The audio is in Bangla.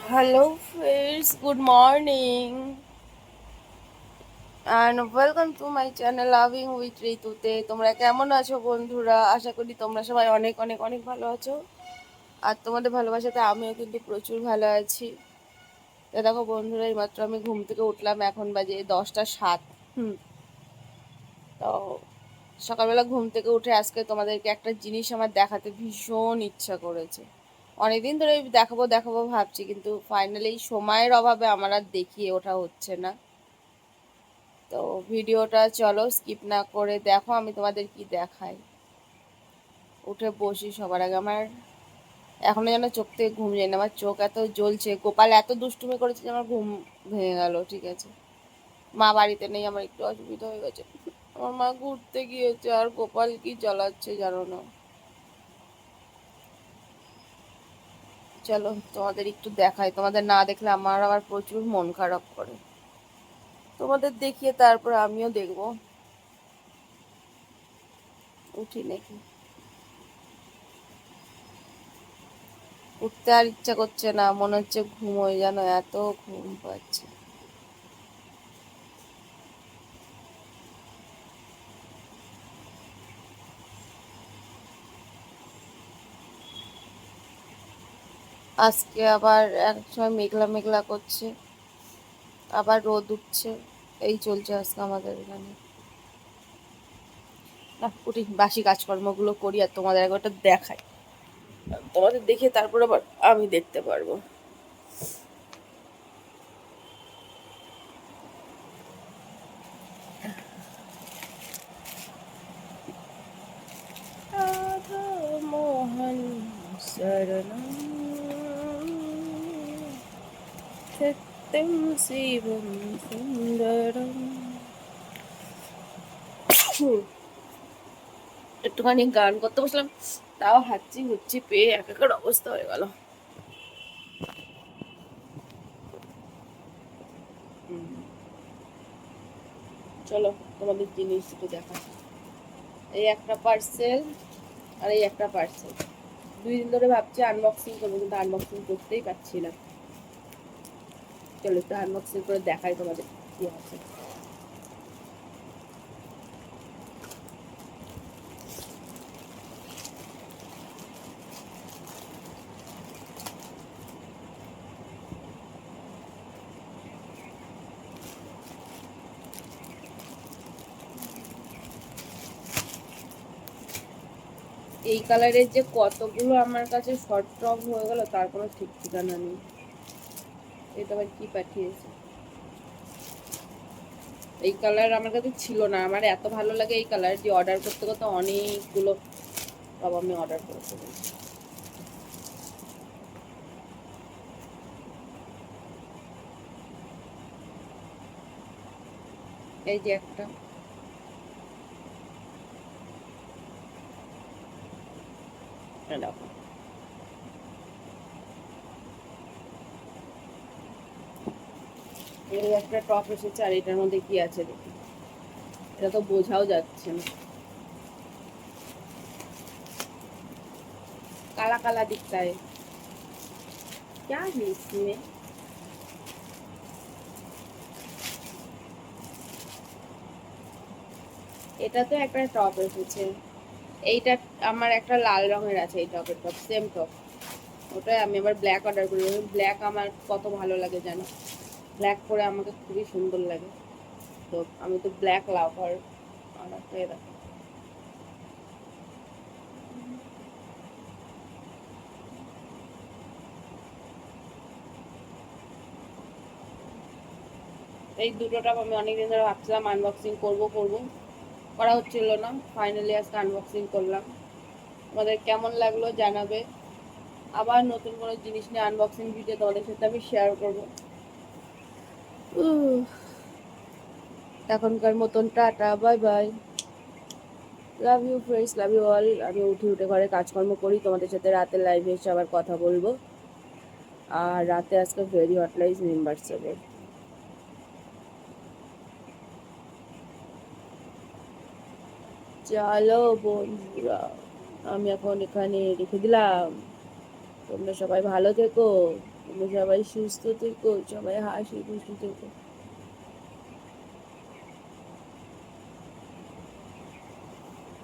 Hello, friends. Good morning, and welcome to my channel Loving with ঋতুতে। তোমরা কেমন আছো বন্ধুরা? আশা করি তোমরা সবাই অনেক অনেক অনেক ভালো আছো। আর তোমাদের ভালোবাসাতে আমিও কিন্তু প্রচুর ভালো আছি। তো দেখো বন্ধুরা, এইমাত্র আমি ঘুম থেকে উঠলাম, এখন বাজে 10টা 7। তো সকালবেলা ঘুম থেকে উঠে আজকে তোমাদেরকে একটা জিনিস আমার দেখাতে ভীষণ ইচ্ছা করেছে। অনেকদিন ধরে দেখাবো দেখাবো ভাবছি, কিন্তু ফাইনালি সময়ের অভাবে আমার আর দেখিয়ে ওঠা হচ্ছে না। তো ভিডিওটা চলো স্কিপ না করে দেখো, আমি তোমাদের কি দেখাই। উঠে বসি সবার আগে। আমার এখনো যেন চোখ থেকে ঘুম যায় না, আমার চোখ এত জ্বলছে। গোপাল এত দুষ্টুমি করেছে যে আমার ঘুম ভেঙে গেল। ঠিক আছে, মা বাড়িতে নেই, আমার একটু অসুবিধা হয়ে গেছে। আমার মা ঘুরতে গিয়েছে, আর গোপাল কি জ্বালাচ্ছে জানো না। চলো তোমাদের একটু দেখাই, তোমাদের না দেখলে আমার আবার প্রচুর মন খারাপ করে। তোমাদের দেখিয়ে তারপর আমিও দেখবো উঠি নাকি। উঠতে আর ইচ্ছা করছে না, মনে হচ্ছে ঘুমোই, যেন এত ঘুম পাচ্ছে। আজকে আবার এক সময় মেঘলা মেঘলা করছে, আবার রোদ উঠছে, এই চলছে আজকে আমাদের এখানে। না উঠি, বাসি কাজকর্মগুলো করি আর তোমাদের একবারটা দেখাই। তোমাদের দেখে তারপর আবার আমি দেখতে পারবো। রাধা মোহন শরণম সত্যম শিবম সুন্দরম। একটুখানি গান করতে বসলাম, তাও হাঁচি হুচ্ছি পেয়ে একাকার অবস্থা হয়ে গেল। চলো তোমাদের জিনিস একটু দেখা। এই একটা পার্সেল, আর এই একটা পার্সেল। 2 দিন ধরে ভাবছি আনবক্সিং করবো, কিন্তু আনবক্সিং করতেই পারছি না। চলো একটু আনবক্সিং করে দেখাই তোমাদের কি আছে। এই কালারের যে কতগুলো আমার কাছে শর্ট টপ হয়ে গেল, তার কোনো ঠিক ঠিকানা নেই। এটা আবার কি পাঠিয়েছে? এই কালার আমার কাছে ছিল না, আমার এত ভালো লাগে এই কালার যে অর্ডার করতে করতে অনেকগুলো সব আমি অর্ডার করতে পারি। এই যে একটা, দেখো এই একটা টপ এসেছে, আর এটার মধ্যে কি আছে দেখি। এটা তো বোঝাও যাচ্ছে না, काला काला दिखता है, क्या है इसमें? এটা তো একটা টপ এসেছে। এইটা আমার একটা লাল রঙের আছে, এই টপের টপ সেম টপ। ওটাই আমি আবার ব্ল্যাক অর্ডার করি। ব্ল্যাক আমার কত ভালো লাগে জানো, ব্ল্যাক পরে আমাকে খুবই সুন্দর লাগে। তো আমি তো ব্ল্যাক লাভার। অর্ডার করে দেখো। এই দুটো টপ আমি অনেকদিন ধরে ভাবছিলাম আনবক্সিং করব করব, করা হচ্ছিল না। ফাইনালি আজকে আনবক্সিং করলাম। তোমাদের কেমন লাগলো জানাবে। আবার নতুন কোনো জিনিস নিয়ে আনবক্সিং ভিডিও তোমাদের সাথে আমি শেয়ার করবো। এখনকার মতন tata, bye bye, love you friends, love you all. আমি উঠে উঠে ঘরে কাজকর্ম করি, তোমাদের সাথে রাতে লাইভে এসে আবার কথা বলবো। আর রাতে আজকে ভেরি হটলাইজ মেম্বার্স হবে। চলো বন্ধুরা, আমি এখন এখানে রেখে দিলাম। তোমরা সবাই ভালো থেকো। তোমরা সবাই সুস্থ থেকো, সবাই হাসি খুশি থেকো।